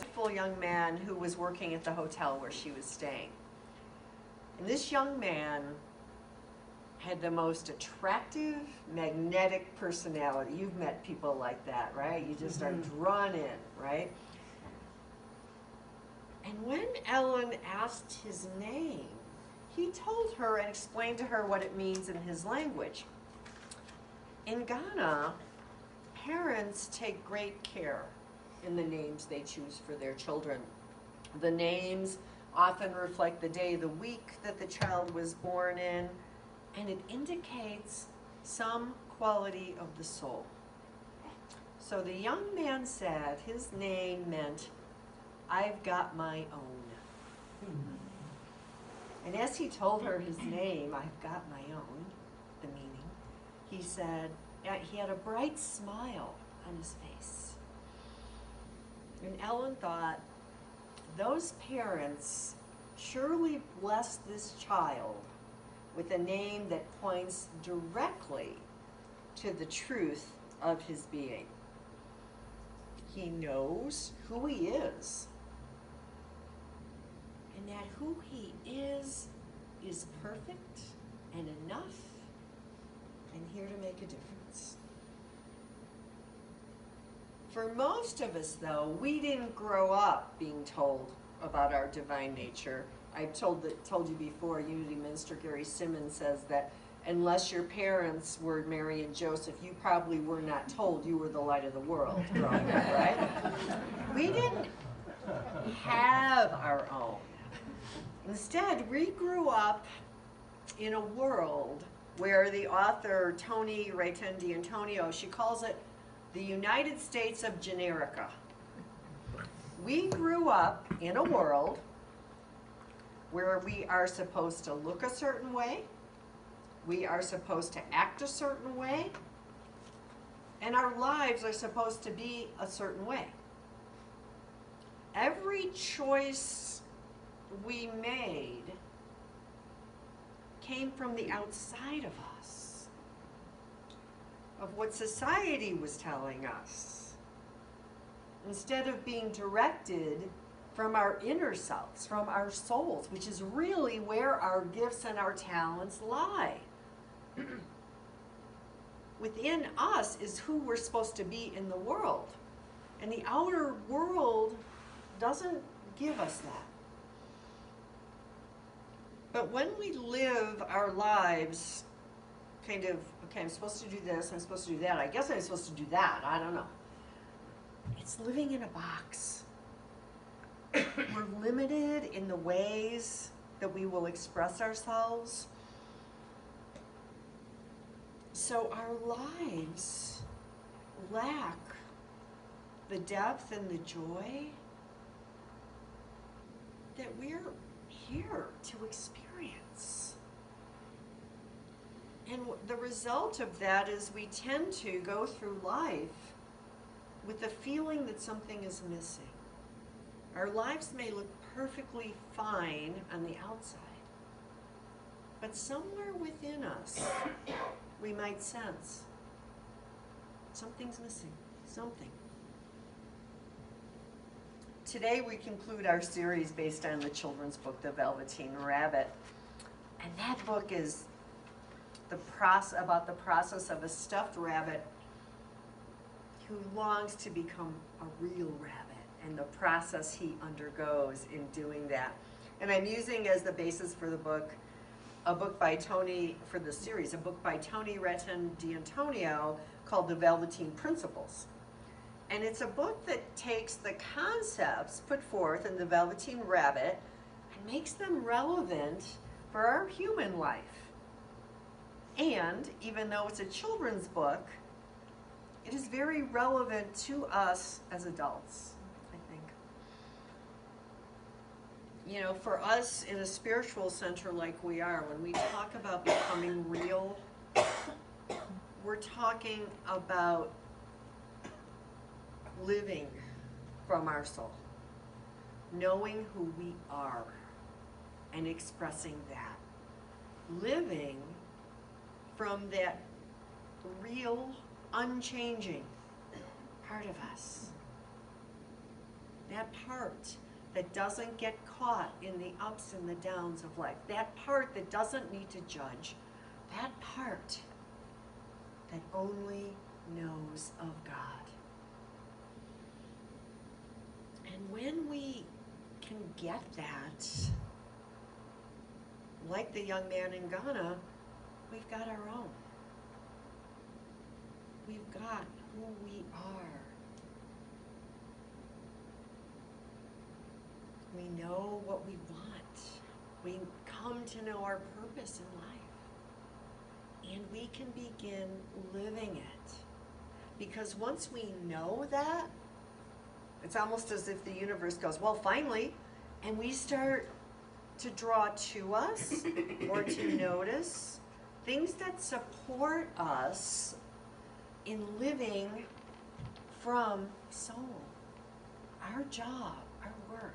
Full young man who was working at the hotel where she was staying. And this young man had the most attractive, magnetic personality. You've met people like that, right? You just are drawn in, right? And when Ellen asked his name, he told her and explained to her what it means in his language. In Ghana, parents take great care in the names they choose for their children. The names often reflect the day of the week that the child was born in, and it indicates some quality of the soul. So the young man said his name meant, "I've got my own." And as he told her his name, "I've got my own," the meaning, he said, he had a bright smile on his face. And Ellen thought, those parents surely blessed this child with a name that points directly to the truth of his being. He knows who he is, and that who he is perfect and enough and here to make a difference. For most of us, though, we didn't grow up being told about our divine nature. I've told you before, Unity Minister Gary Simmons says that unless your parents were Mary and Joseph, you probably were not told you were the light of the world growing up, right? We didn't have our own. Instead, we grew up in a world where the author Toni Rayton D'Antonio, she calls it the United States of Generica. We grew up in a world where we are supposed to look a certain way, we are supposed to act a certain way, and our lives are supposed to be a certain way. Every choice we made came from the outside of us, of what society was telling us, instead of being directed from our inner selves, from our souls, which is really where our gifts and our talents lie. Within us is who we're supposed to be in the world. And the outer world doesn't give us that. But when we live our lives kind of, okay, I'm supposed to do this, I'm supposed to do that, I guess I'm supposed to do that, I don't know. It's living in a box. We're limited in the ways that we will express ourselves. So our lives lack the depth and the joy that we're here to experience. And the result of that is we tend to go through life with the feeling that something is missing. Our lives may look perfectly fine on the outside, but somewhere within us, we might sense something's missing, something. Today we conclude our series based on the children's book, The Velveteen Rabbit. And that book is about the process of a stuffed rabbit who longs to become a real rabbit and the process he undergoes in doing that. And I'm using as the basis for the book a book by Toni Rayton D'Antonio called The Velveteen Principles. And it's a book that takes the concepts put forth in The Velveteen Rabbit and makes them relevant for our human life. And even though it's a children's book, it is very relevant to us as adults, I think. You know, for us in a spiritual center like we are, when we talk about becoming real, we're talking about living from our soul, knowing who we are and expressing that, living from that real, unchanging part of us. that part that doesn't get caught in the ups and the downs of life, that part that doesn't need to judge, that part that only knows of God. And when we can get that, like the young man in Ghana, we've got our own. We've got who we are. We know what we want. We come to know our purpose in life. And we can begin living it. Because once we know that, it's almost as if the universe goes, well, finally, and we start to draw to us or to notice things that support us in living from soul. Our job, our work,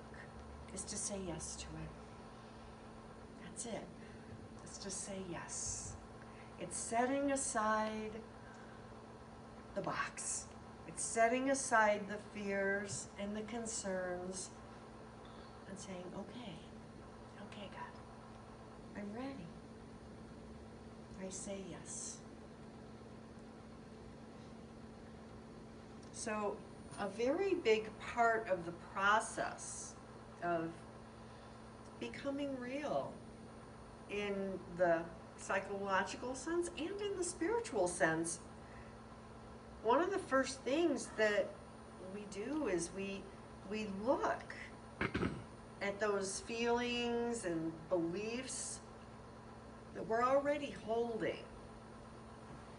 is to say yes to it. That's it. It's just say yes. It's setting aside the box. It's setting aside the fears and the concerns and saying, okay, God, I'm ready. I say yes. So a very big part of the process of becoming real in the psychological sense and in the spiritual sense, one of the first things that we do is we look at those feelings and beliefs that we're already holding.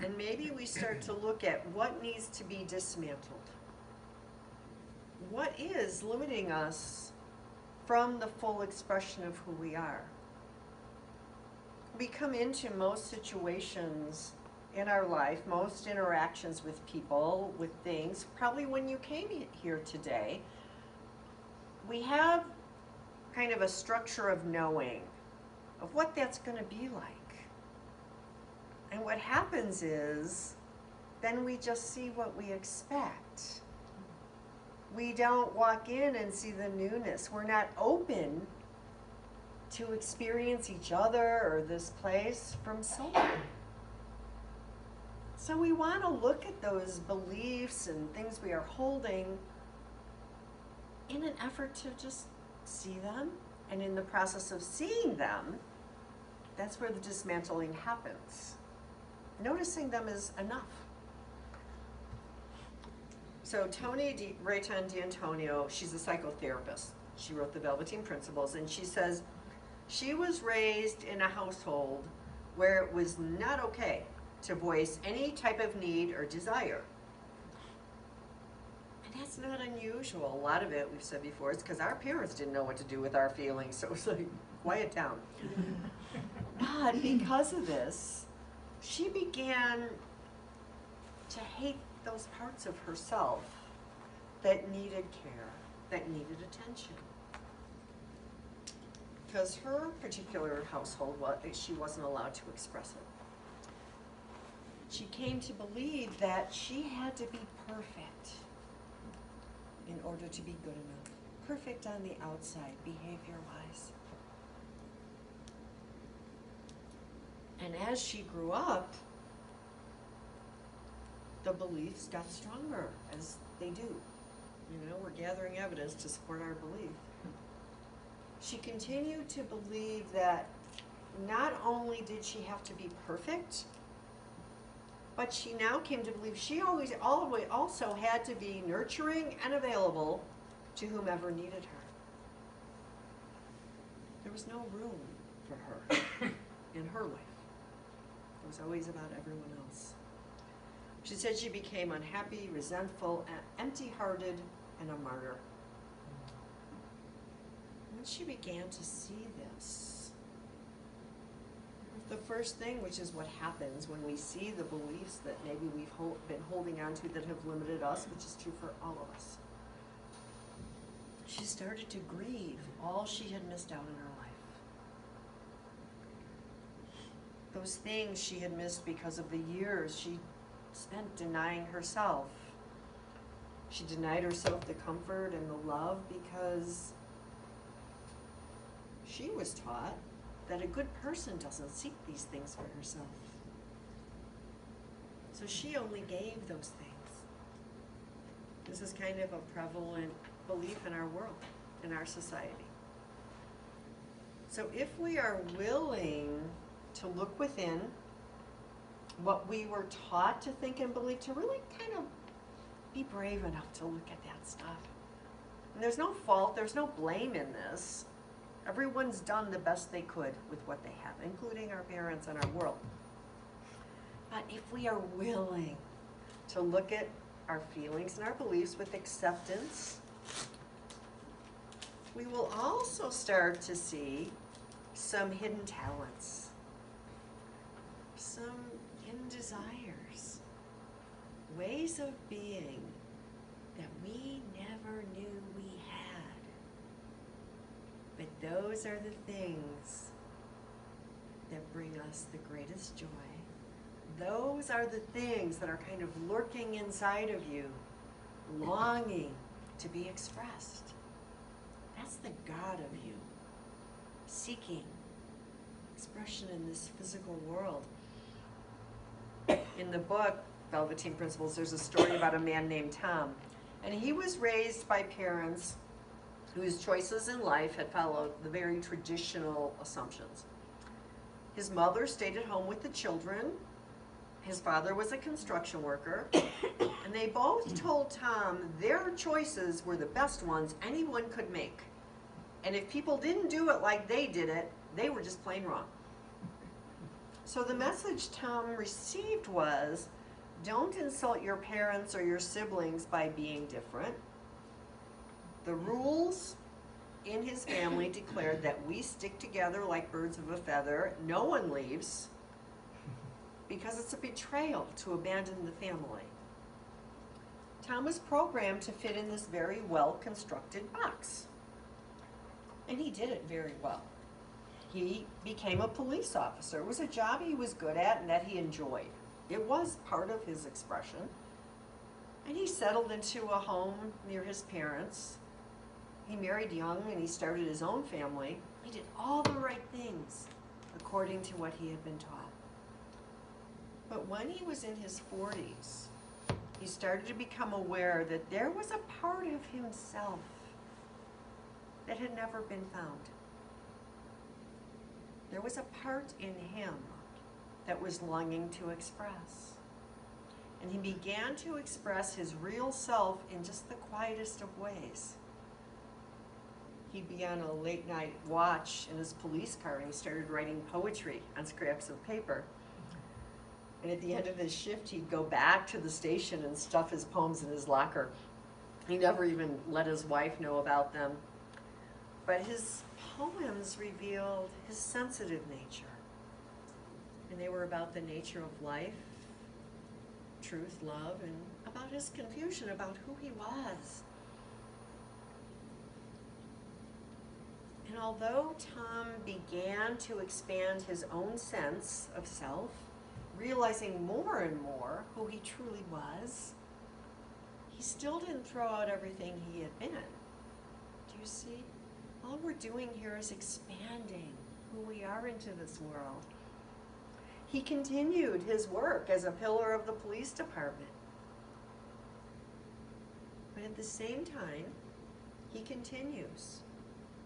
And maybe we start to look at what needs to be dismantled. What is limiting us from the full expression of who we are? We come into most situations in our life, most interactions with people, with things, probably when you came here today, we have kind of a structure of knowing of what that's going to be like. And what happens is, then we just see what we expect. We don't walk in and see the newness. We're not open to experience each other or this place from soul. So we want to look at those beliefs and things we are holding in an effort to just see them. And in the process of seeing them, that's where the dismantling happens. Noticing them is enough. So Toni Rayton D'Antonio, she's a psychotherapist. She wrote the Velveteen Principles, and she says she was raised in a household where it was not okay to voice any type of need or desire. And that's not unusual. A lot of it, we've said before, is because our parents didn't know what to do with our feelings, so it's like, quiet down. But because of this, she began to hate those parts of herself that needed care, that needed attention. Because her particular household, she wasn't allowed to express it. She came to believe that she had to be perfect in order to be good enough. Perfect on the outside, behavior-wise. And as she grew up, the beliefs got stronger, as they do. You know, we're gathering evidence to support our belief. She continued to believe that not only did she have to be perfect, but she now came to believe she always also had to be nurturing and available to whomever needed her. There was no room for her in her life. It was always about everyone else. She said she became unhappy, resentful, empty-hearted, and a martyr. When she began to see this, the first thing, which is what happens when we see the beliefs that maybe we've been holding on to that have limited us, which is true for all of us, she started to grieve all she had missed out in her life. Those things she had missed because of the years she spent denying herself. She denied herself the comfort and the love because she was taught that a good person doesn't seek these things for herself. So she only gave those things. This is kind of a prevalent belief in our world, in our society. So if we are willing to look within what we were taught to think and believe, to really kind of be brave enough to look at that stuff. And there's no fault, there's no blame in this. Everyone's done the best they could with what they have, including our parents and our world. But if we are willing to look at our feelings and our beliefs with acceptance, we will also start to see some hidden talents, some hidden desires, ways of being that we never knew we had. But those are the things that bring us the greatest joy. Those are the things that are kind of lurking inside of you, longing to be expressed. That's the God of you, seeking expression in this physical world. In the book, Velveteen Principles, there's a story about a man named Tom. And he was raised by parents whose choices in life had followed the very traditional assumptions. His mother stayed at home with the children. His father was a construction worker. And they both told Tom their choices were the best ones anyone could make. And if people didn't do it like they did it, they were just plain wrong. So the message Tom received was, don't insult your parents or your siblings by being different. The rules in his family declared that we stick together like birds of a feather. No one leaves, because it's a betrayal to abandon the family. Tom was programmed to fit in this very well-constructed box. And he did it very well. He became a police officer. It was a job he was good at and that he enjoyed. It was part of his expression. And he settled into a home near his parents. He married young and he started his own family. He did all the right things according to what he had been taught. But when he was in his 40s, he started to become aware that there was a part of himself that had never been found. There was a part in him that was longing to express. And he began to express his real self in just the quietest of ways. He'd be on a late night watch in his police car and he started writing poetry on scraps of paper. And at the end of his shift, he'd go back to the station and stuff his poems in his locker. He never even let his wife know about them. But his poems revealed his sensitive nature. And they were about the nature of life, truth, love, and about his confusion about who he was. And although Tom began to expand his own sense of self, realizing more and more who he truly was, he still didn't throw out everything he had been. Do you see? All we're doing here is expanding who we are into this world. He continued his work as a pillar of the police department. But at the same time, he continues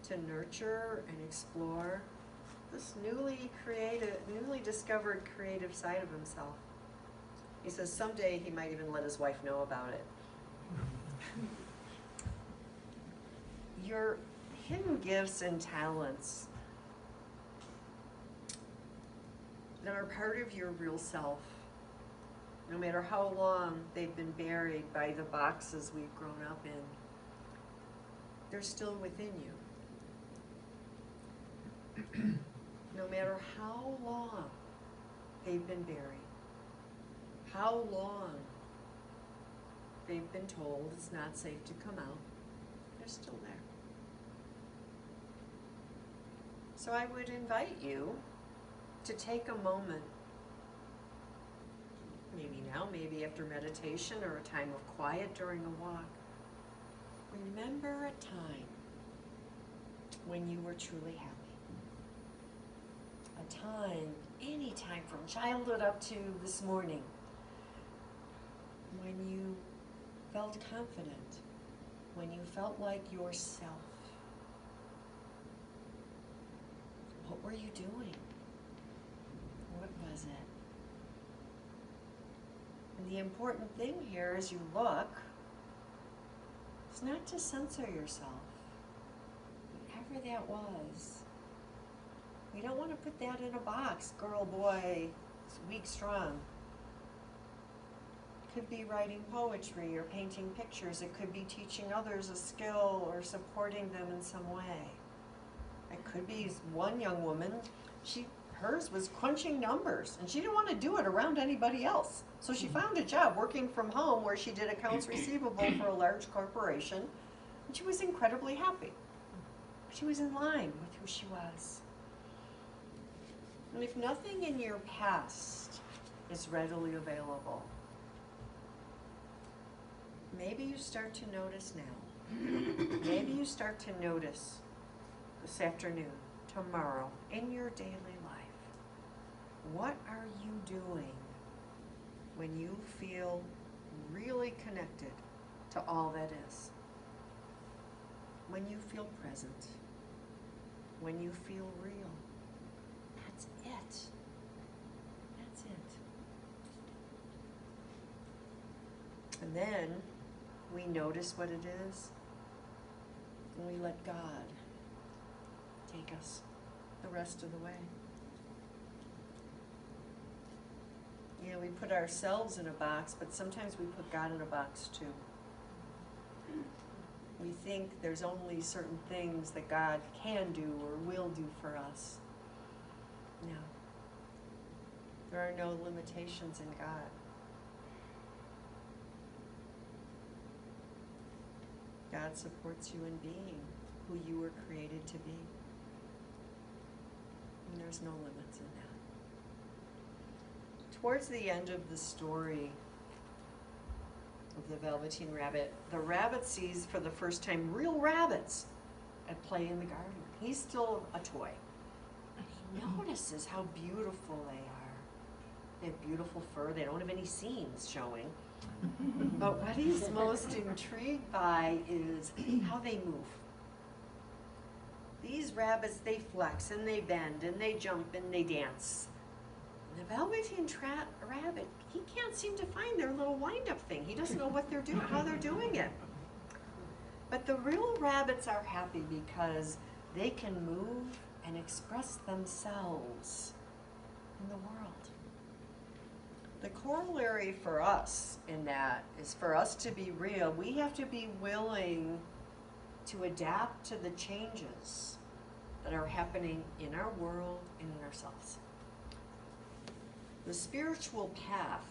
to nurture and explore this newly discovered creative side of himself. He says someday he might even let his wife know about it. Your hidden gifts and talents that are part of your real self, no matter how long they've been buried by the boxes we've grown up in, they're still within you. No matter how long they've been buried, how long they've been told it's not safe to come out, they're still there. So I would invite you to take a moment, maybe now, maybe after meditation or a time of quiet during a walk, remember a time when you were truly happy. A time, any time from childhood up to this morning, when you felt confident, when you felt like yourself. What were you doing? What was it? And the important thing here as you look is not to censor yourself. Whatever that was. We don't want to put that in a box. Girl, boy, weak, strong. It could be writing poetry or painting pictures. It could be teaching others a skill or supporting them in some way. It could be one young woman, hers was crunching numbers, and she didn't want to do it around anybody else. So she found a job working from home where she did accounts receivable for a large corporation, and she was incredibly happy. She was in line with who she was. And if nothing in your past is readily available, maybe you start to notice now. Maybe you start to notice this afternoon, tomorrow, in your daily life. What are you doing when you feel really connected to all that is? When you feel present? When you feel real? That's it. That's it. And then we notice what it is, and we let God take us the rest of the way. You know, we put ourselves in a box, but sometimes we put God in a box too. We think there's only certain things that God can do or will do for us. No. There are no limitations in God. God supports you in being who you were created to be. And there's no limits in that. Towards the end of the story of the Velveteen Rabbit, the rabbit sees for the first time real rabbits at play in the garden. He's still a toy. He notices how beautiful they are. They have beautiful fur. They don't have any seams showing. But what he's most intrigued by is how they move. These rabbits, they flex and they bend and they jump and they dance. And the Velveteen Rabbit, he can't seem to find their little wind-up thing. He doesn't know what they're doing, how they're doing it. But the real rabbits are happy because they can move and express themselves in the world. The corollary for us in that is for us to be real, we have to be willing to adapt to the changes that are happening in our world and in ourselves. The spiritual path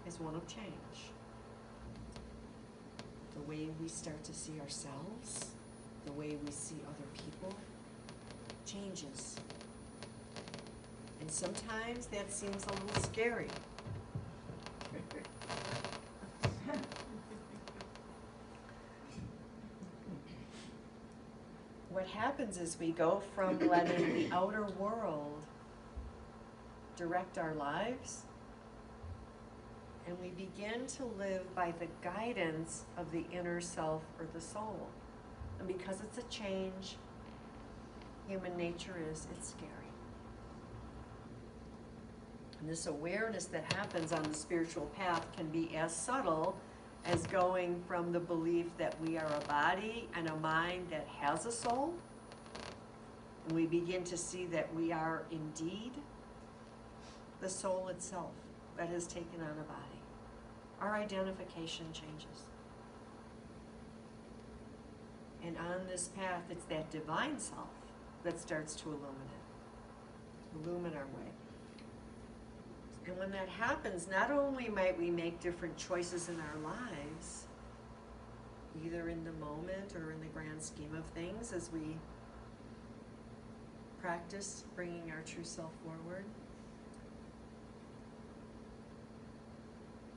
is one of change. The way we start to see ourselves, the way we see other people, changes. And sometimes that seems a little scary. What happens is we go from letting the outer world direct our lives, and we begin to live by the guidance of the inner self or the soul. And because it's a change, human nature is, it's scary. And this awareness that happens on the spiritual path can be as subtle as going from the belief that we are a body and a mind that has a soul, and we begin to see that we are indeed the soul itself that has taken on a body. Our identification changes. And on this path, it's that divine self that starts to illumine our way. And when that happens, not only might we make different choices in our lives, either in the moment or in the grand scheme of things as we practice bringing our true self forward,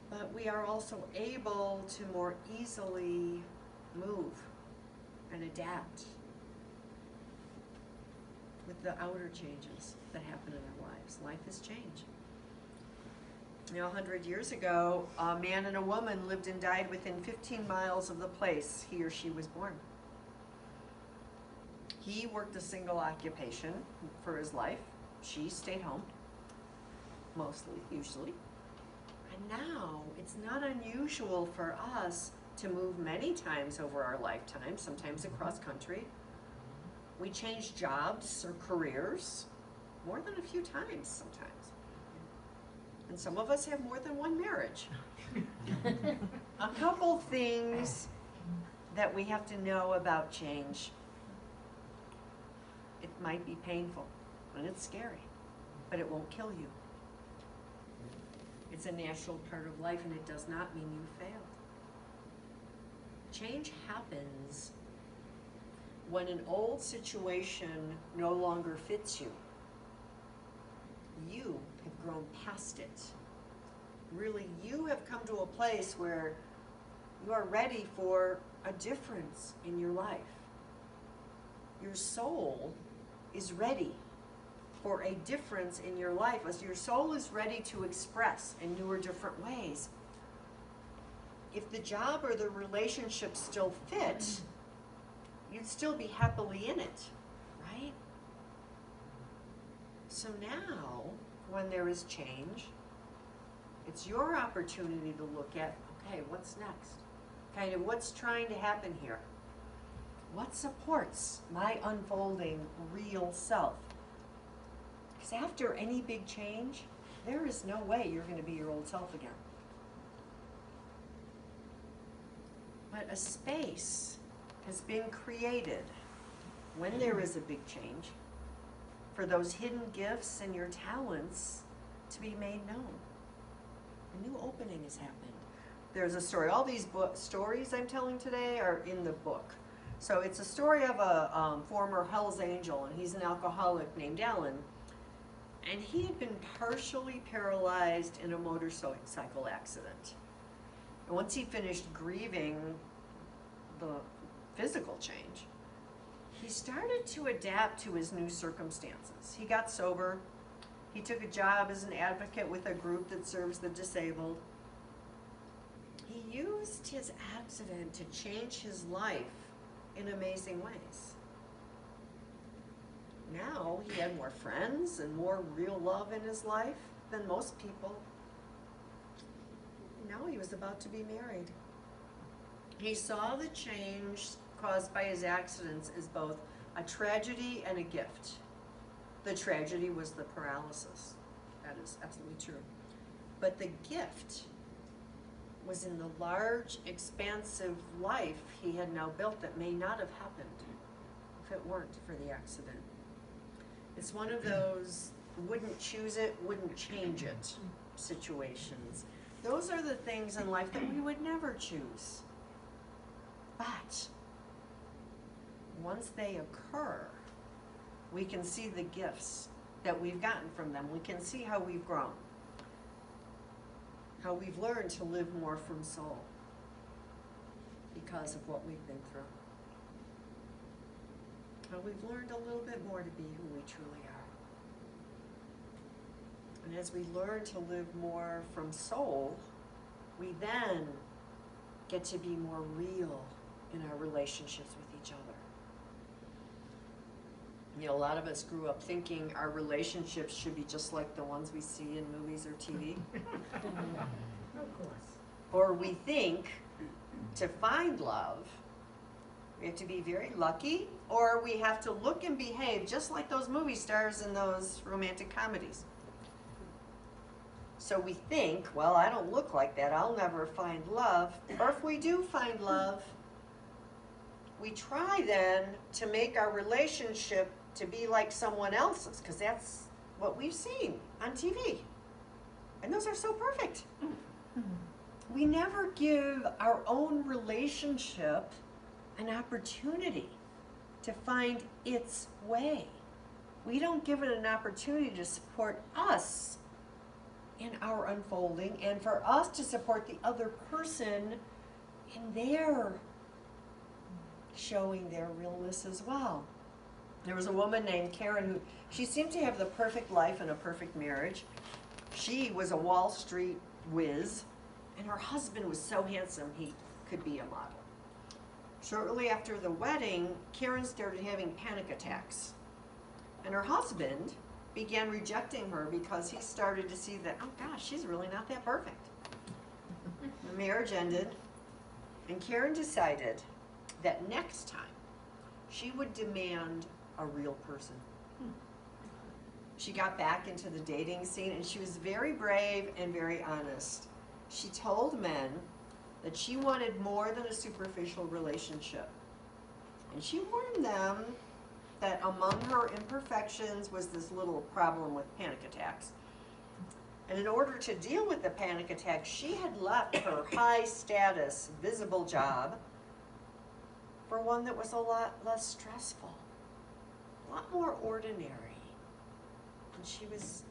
but we are also able to more easily move and adapt with the outer changes that happen in our lives. Life is change. You know, 100 years ago, a man and a woman lived and died within 15 miles of the place he or she was born. He worked a single occupation for his life. She stayed home, mostly, usually. And now, it's not unusual for us to move many times over our lifetime, sometimes across country. We change jobs or careers more than a few times sometimes. And some of us have more than one marriage. A couple things that we have to know about change. It might be painful and it's scary, but it won't kill you. It's a natural part of life, and it does not mean you failed. Change happens when an old situation no longer fits you. You have grown past it. Really, you have come to a place where you are ready for a difference in your life. Your soul is ready for a difference in your life, as your soul is ready to express in new or different ways. If the job or the relationship still fit, you'd still be happily in it, right? So now, when there is change, it's your opportunity to look at, okay, what's next? Kind of what's trying to happen here? What supports my unfolding real self? Because after any big change, there is no way you're going to be your old self again. But a space has been created when there is a big change for those hidden gifts and your talents to be made known. A new opening has happened. There's a story. All these stories I'm telling today are in the book. So it's a story of a former Hell's Angel, and he's an alcoholic named Alan. And he had been partially paralyzed in a motorcycle accident. And once he finished grieving the physical change, he started to adapt to his new circumstances. He got sober. He took a job as an advocate with a group that serves the disabled. He used his accident to change his life in amazing ways. Now he had more friends and more real love in his life than most people. Now he was about to be married. He saw the change caused by his accidents as both a tragedy and a gift. The tragedy was the paralysis. That is absolutely true. But the gift was in the large, expansive life he had now built that may not have happened if it weren't for the accident. It's one of those wouldn't choose it, wouldn't change it situations. Those are the things in life that we would never choose. But once they occur, we can see the gifts that we've gotten from them. We can see how we've grown, how we've learned to live more from soul because of what we've been through. How we've learned a little bit more to be who we truly are. And as we learn to live more from soul, we then get to be more real in our relationships with each other. You know, a lot of us grew up thinking our relationships should be just like the ones we see in movies or TV. Of course. Or we think to find love, we have to be very lucky, or we have to look and behave just like those movie stars in those romantic comedies. So we think, well, I don't look like that, I'll never find love. Or if we do find love, we try then to make our relationship to be like someone else's, because that's what we've seen on TV. And those are so perfect. We never give our own relationship an opportunity to find its way. We don't give it an opportunity to support us in our unfolding and for us to support the other person in their showing their realness as well. There was a woman named Karen who, she seemed to have the perfect life and a perfect marriage. She was a Wall Street whiz, and her husband was so handsome he could be a model. Shortly after the wedding, Karen started having panic attacks. And her husband began rejecting her because he started to see that, oh gosh, she's really not that perfect. The marriage ended, and Karen decided that next time she would demand a real person. She got back into the dating scene, and she was very brave and very honest. She told men that she wanted more than a superficial relationship. And she warned them that among her imperfections was this little problem with panic attacks. And in order to deal with the panic attacks, she had left her high status, visible job for one that was a lot less stressful, a lot more ordinary. And she was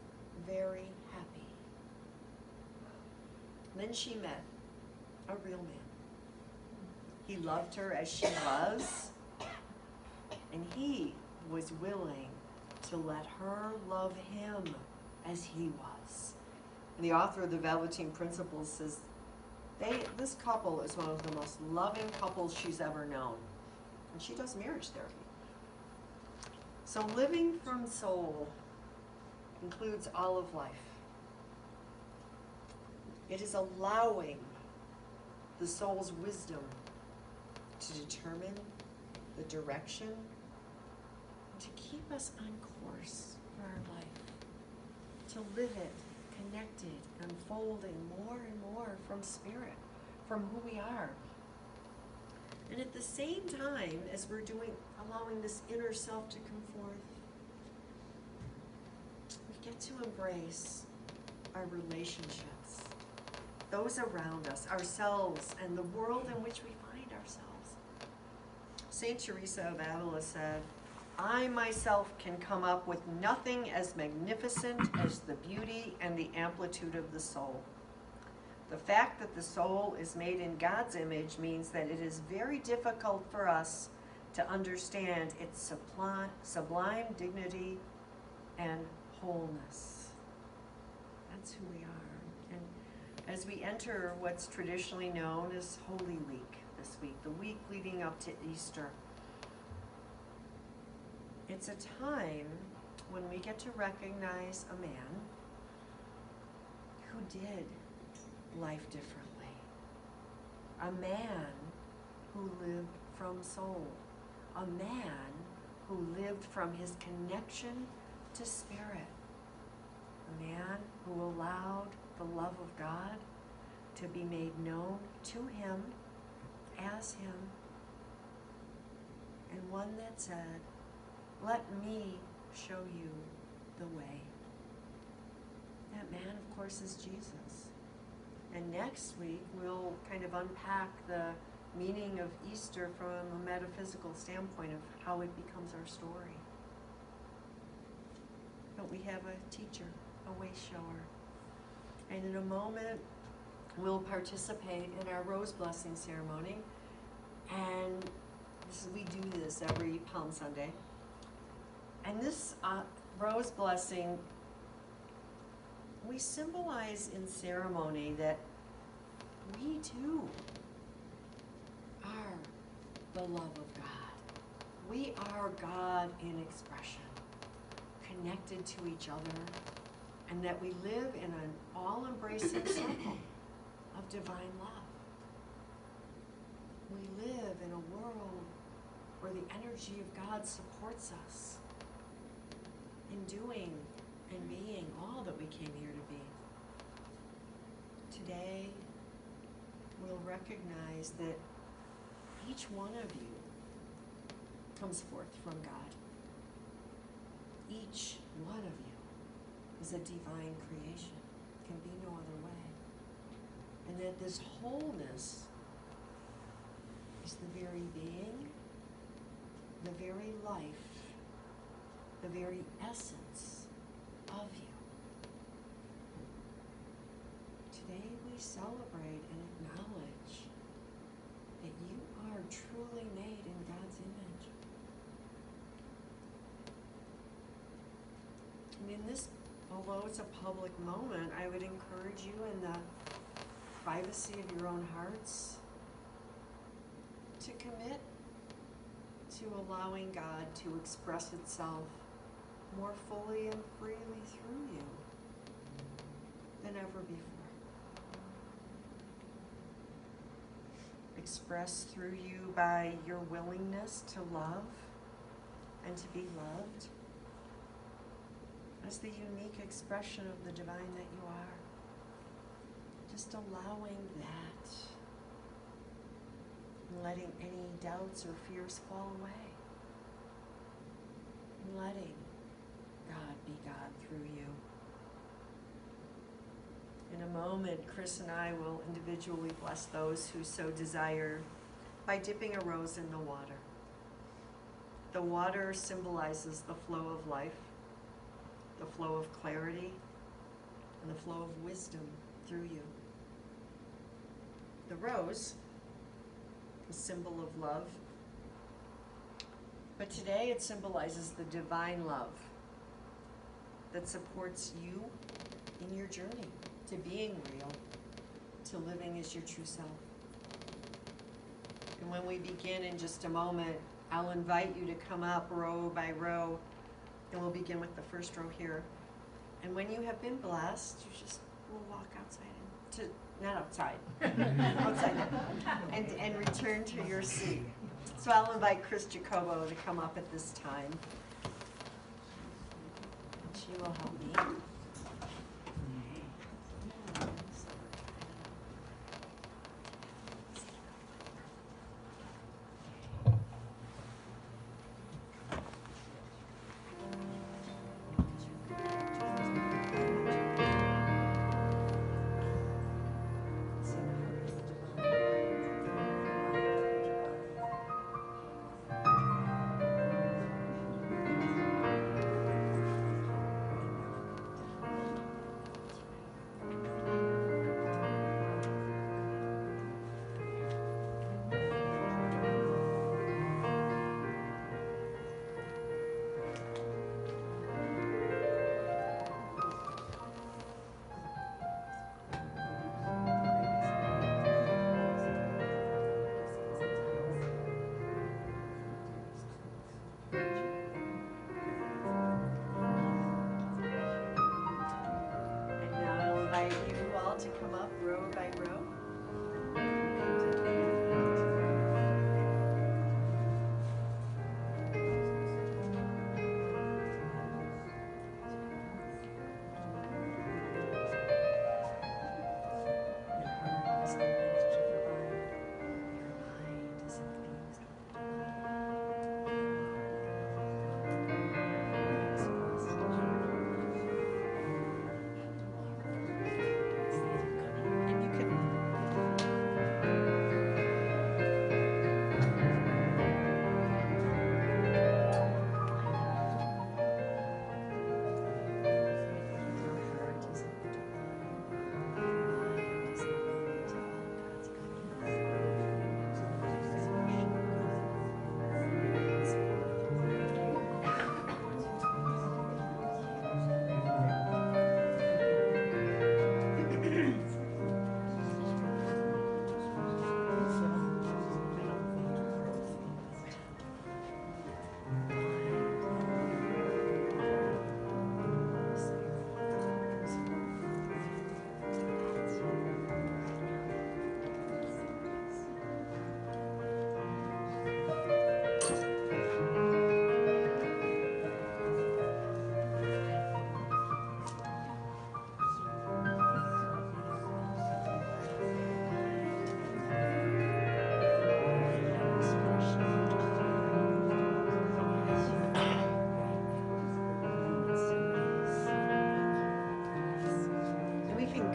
very happy. Then she met a real man. He loved her as she was, and he was willing to let her love him as he was. And the author of the Velveteen Principles says, this couple is one of the most loving couples she's ever known. And she does marriage therapy. So living from soul includes all of life. It is allowing the soul's wisdom to determine the direction and to keep us on course for our life, to live it connected, unfolding more and more from spirit, from who we are. And at the same time as we're allowing this inner self to come forth, we get to embrace our relationships, those around us, ourselves, and the world in which we find ourselves. Saint Teresa of Avila said, I myself can come up with nothing as magnificent as the beauty and the amplitude of the soul. The fact that the soul is made in God's image means that it is very difficult for us to understand its sublime dignity and wholeness. That's who we are. And as we enter what's traditionally known as Holy Week this week, the week leading up to Easter, it's a time when we get to recognize a man who did life differently. A man who lived from soul. A man who lived from his connection to spirit. A man who allowed the love of God to be made known to him, as him. And one that said, let me show you the way. That man, of course, is Jesus. And next week, we'll kind of unpack the meaning of Easter from a metaphysical standpoint of how it becomes our story. But we have a teacher, a way shower. And in a moment, we'll participate in our rose blessing ceremony. And we do this every Palm Sunday. And this rose blessing, we symbolize in ceremony that we too are the love of God. We are God in expression, connected to each other, and that we live in an all-embracing circle of divine love. We live in a world where the energy of God supports us in doing and being all that we came here to be. Today, we'll recognize that each one of you comes forth from God. Each one of you is a divine creation. It can be no other way. And that this wholeness is the very being, the very life, the very essence of you. Today we celebrate and acknowledge that you are truly made in God's And in this, although it's a public moment, I would encourage you in the privacy of your own hearts to commit to allowing God to express itself more fully and freely through you than ever before. Expressed through you by your willingness to love and to be loved as the unique expression of the divine that you are. Just allowing that and letting any doubts or fears fall away. And letting God be God through you. In a moment, Chris and I will individually bless those who so desire by dipping a rose in the water. The water symbolizes the flow of life, the flow of clarity, and the flow of wisdom through you. The rose, a symbol of love, but today it symbolizes the divine love that supports you in your journey to being real, to living as your true self. And when we begin in just a moment, I'll invite you to come up row by row, and we'll begin with the first row here. And when you have been blessed, you just will walk outside not outside, outside, and return to your seat. So I'll invite Chris Jacobo to come up at this time. She will help me. You all to come up row by row.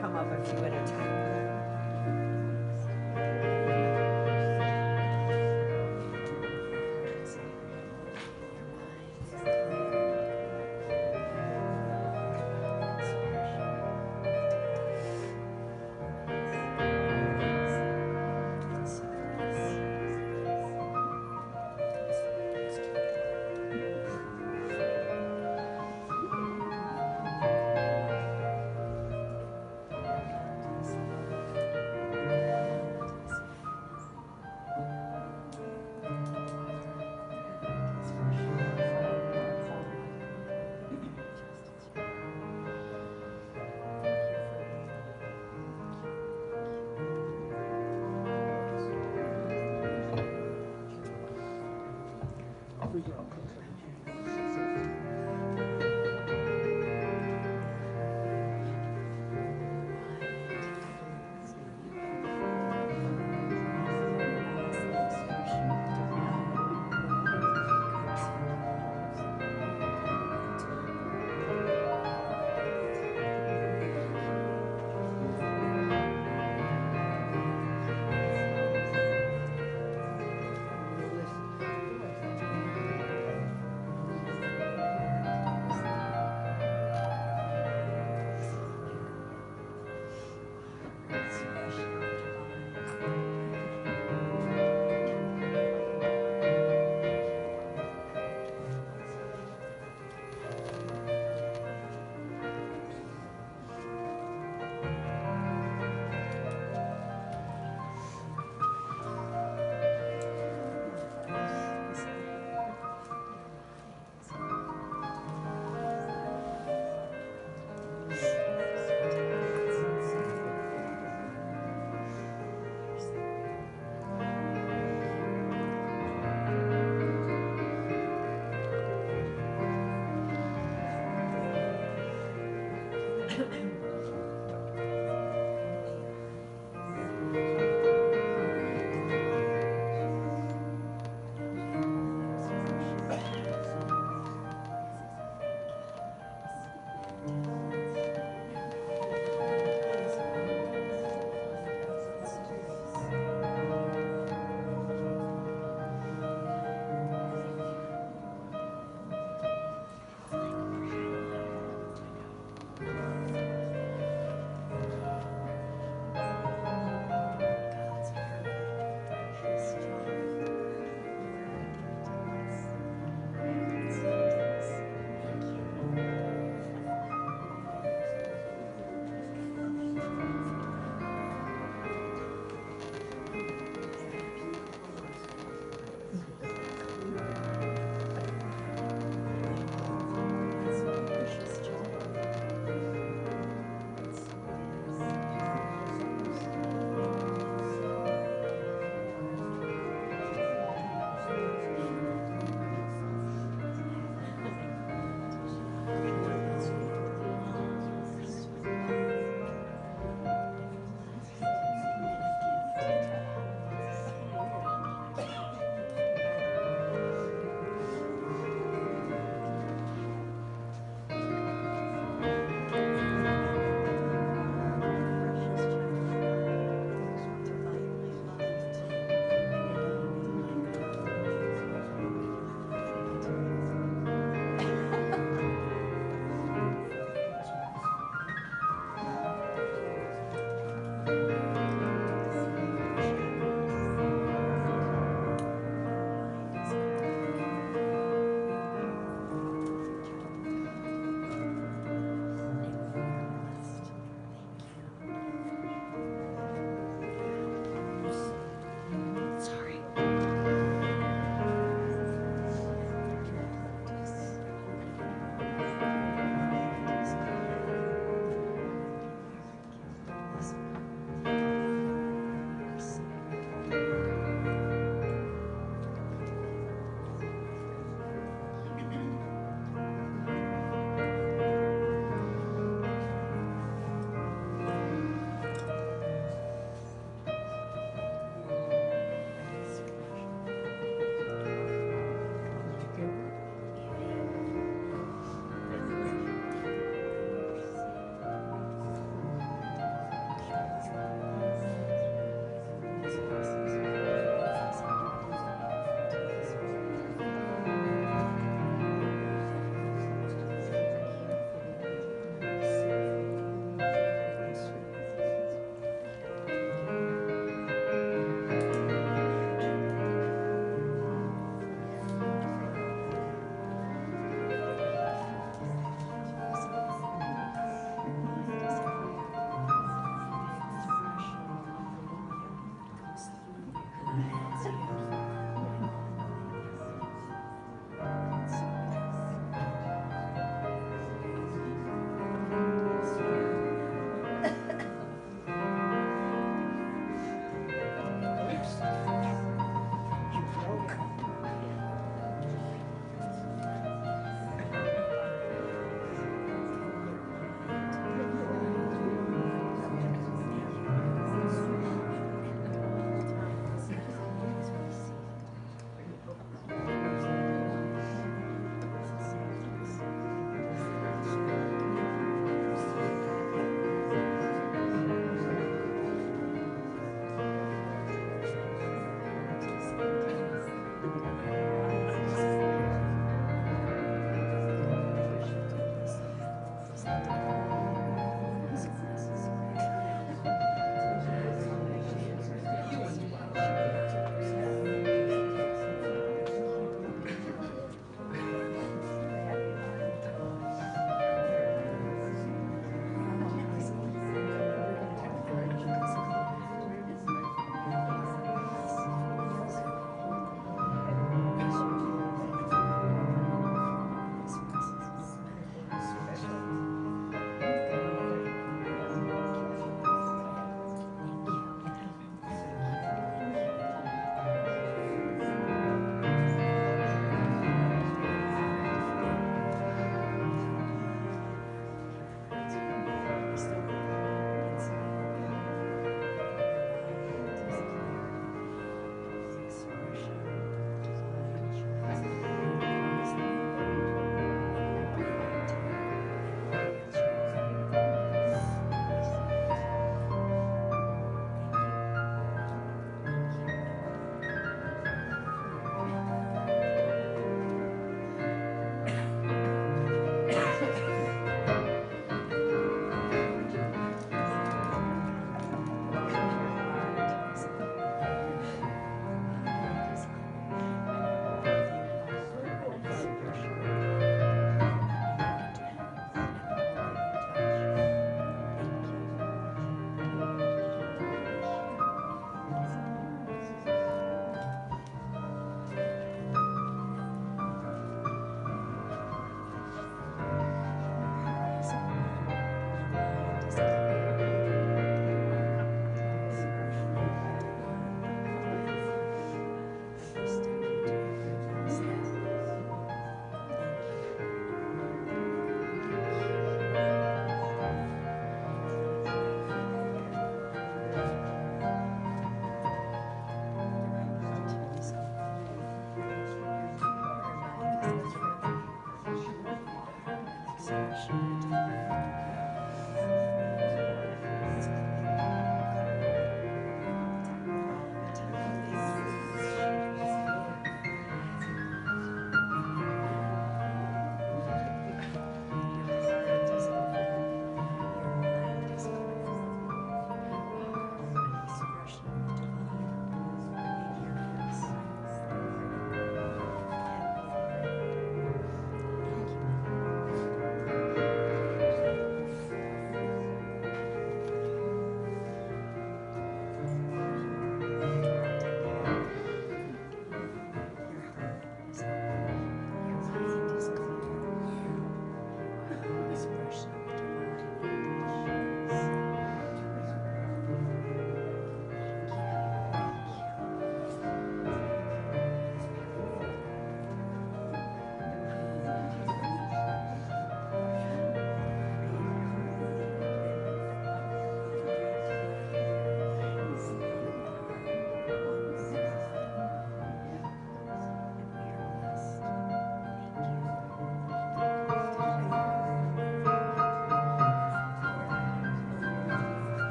Come up a few at a time.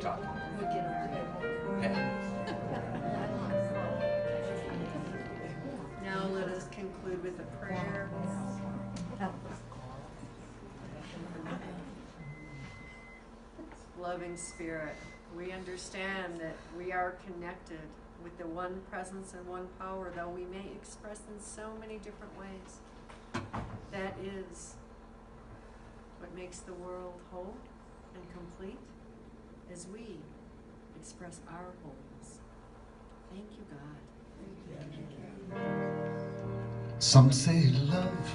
talk. We'll get our Okay. Now let us conclude with a prayer. Loving Spirit, we understand that we are connected with the one presence and one power, though we may express in so many different ways. That is what makes the world whole and complete, as we express our wholeness. Thank you, God. Some say love